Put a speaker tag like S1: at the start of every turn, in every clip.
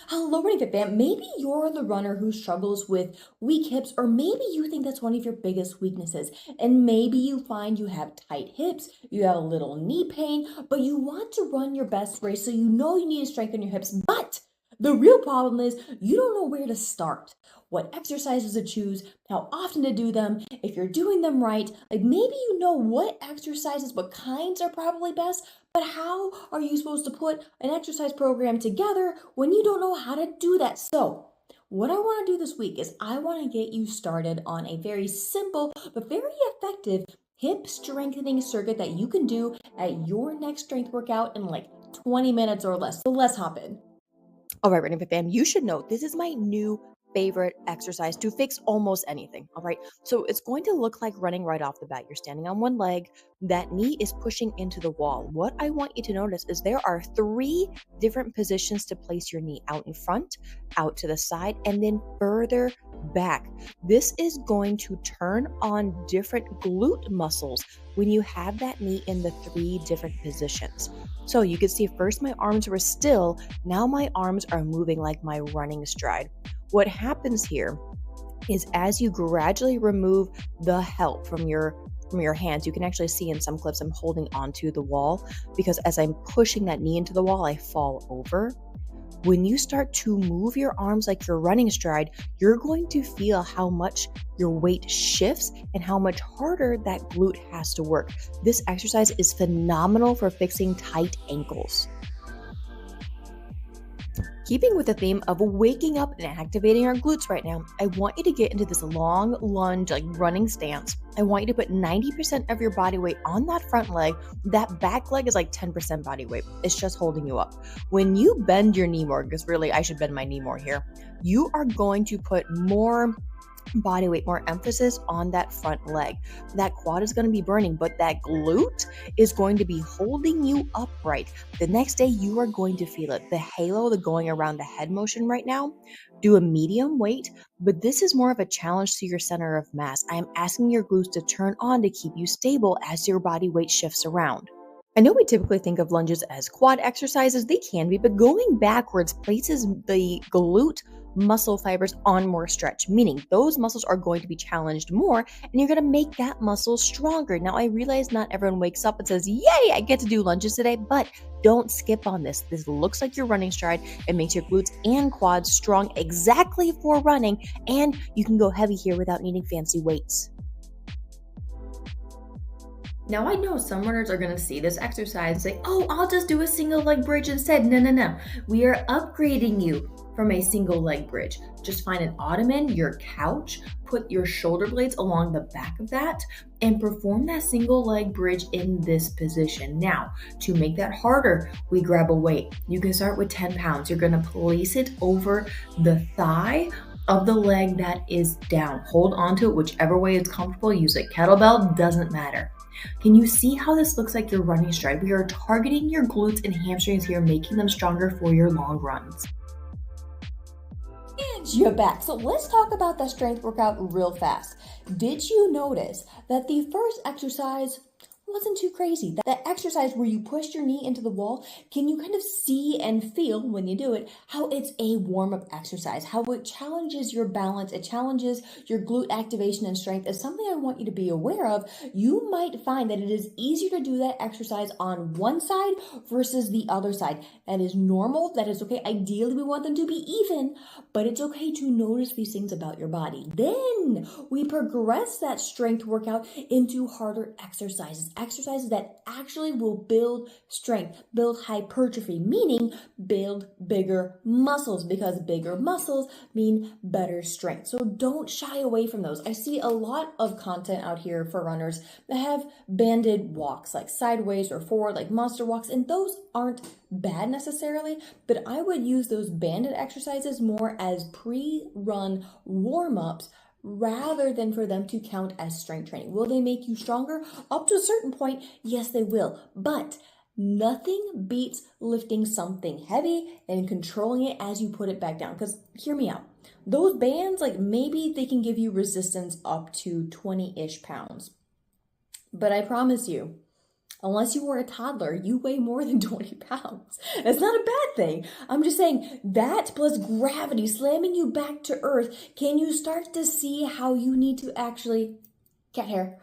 S1: Hello, Running Fit Fam. Maybe you're the runner who struggles with weak hips, or maybe you think that's one of your biggest weaknesses. And maybe you find you have tight hips, you have a little knee pain, but you want to run your best race, so you know you need to strengthen your hips. But the real problem is you don't know where to start, what exercises to choose, how often to do them, if you're doing them right. Like maybe you know what exercises, what kinds are probably best, but how are you supposed to put an exercise program together when you don't know how to do that? So, what I want to do this week is I want to get you started on a very simple but very effective hip strengthening circuit that you can do at your next strength workout in like 20 minutes or less. So, let's hop in. All right, Running Fit Fam, you should know this is my new favorite exercise to fix almost anything. All right. So it's going to look like running right off the bat. You're standing on one leg, that knee is pushing into the wall. What I want you to notice is there are 3 different positions to place your knee: out in front, out to the side, and then further back. This is going to turn on different glute muscles when you have that knee in the 3 different positions. So you can see first my arms were still, now my arms are moving like my running stride. What happens here is as you gradually remove the help from your hands, you can actually see in some clips I'm holding onto the wall because as I'm pushing that knee into the wall, I fall over. When you start to move your arms like your running stride, you're going to feel how much your weight shifts and how much harder that glute has to work. This exercise is phenomenal for fixing tight ankles. Keeping with the theme of waking up and activating our glutes right now, I want you to get into this long lunge, like running stance. I want you to put 90% of your body weight on that front leg. That back leg is like 10% body weight. It's just holding you up. When you bend your knee more, because really I should bend my knee more here, you are going to put more body weight, more emphasis on that front leg. That quad is going to be burning, but that glute is going to be holding you upright. The next day, you are going to feel it. The halo, the going around the head motion right now, do a medium weight, but this is more of a challenge to your center of mass. I am asking your glutes to turn on to keep you stable as your body weight shifts around. I know we typically think of lunges as quad exercises. They can be, but going backwards places the glute muscle fibers on more stretch, meaning those muscles are going to be challenged more and you're going to make that muscle stronger. Now, I realize not everyone wakes up and says, yay, I get to do lunges today, but don't skip on this. This looks like your running stride. It makes your glutes and quads strong exactly for running, and you can go heavy here without needing fancy weights. Now, I know some runners are going to see this exercise and say, oh, I'll just do a single leg bridge instead. No. We are upgrading you from a single leg bridge. Just find an ottoman, your couch, put your shoulder blades along the back of that, and perform that single leg bridge in this position. Now, to make that harder, we grab a weight. You can start with 10 pounds. You're going to place it over the thigh of the leg that is down. Hold on to it whichever way is comfortable. Use a kettlebell, doesn't matter. Can you see how this looks like your running stride? We are targeting your glutes and hamstrings here, making them stronger for your long runs. And you're back. So let's talk about that strength workout real fast. Did you notice that the first exercise wasn't too crazy? That exercise where you pushed your knee into the wall, can you kind of see and feel when you do it how it's a warm-up exercise, how it challenges your balance, it challenges your glute activation and strength? Is something I want you to be aware of. You might find that it is easier to do that exercise on one side versus the other side. That is normal. That is okay. Ideally, we want them to be even, but it's okay to notice these things about your body. Then we progress that strength workout into harder exercises that actually will build strength, build hypertrophy, meaning build bigger muscles, because bigger muscles mean better strength. So don't shy away from those. I see a lot of content out here for runners that have banded walks, like sideways or forward, like monster walks, and those aren't bad necessarily, but I would use those banded exercises more as pre-run warm-ups rather than for them to count as strength training. Will they make you stronger? Up to a certain point, yes, they will. But nothing beats lifting something heavy and controlling it as you put it back down. Because hear me out. Those bands, like maybe they can give you resistance up to 20-ish pounds. But I promise you, Unless you were a toddler, you weigh more than 20 pounds. It's not a bad thing. I'm just saying that plus gravity slamming you back to earth, can you start to see how you need to actually, cat hair,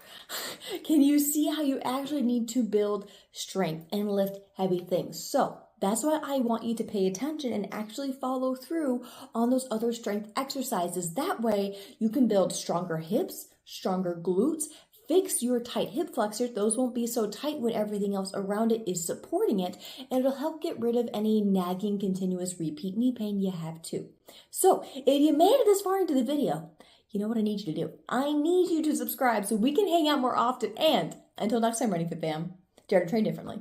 S1: can you see how you actually need to build strength and lift heavy things? So that's why I want you to pay attention and actually follow through on those other strength exercises. That way you can build stronger hips, stronger glutes, fix your tight hip flexors. Those won't be so tight when everything else around it is supporting it, and it'll help get rid of any nagging continuous repeat knee pain you have too. So if you made it this far into the video, you know what I need you to do? I need you to subscribe so we can hang out more often. And until next time, Running Fit Fam, dare to train differently.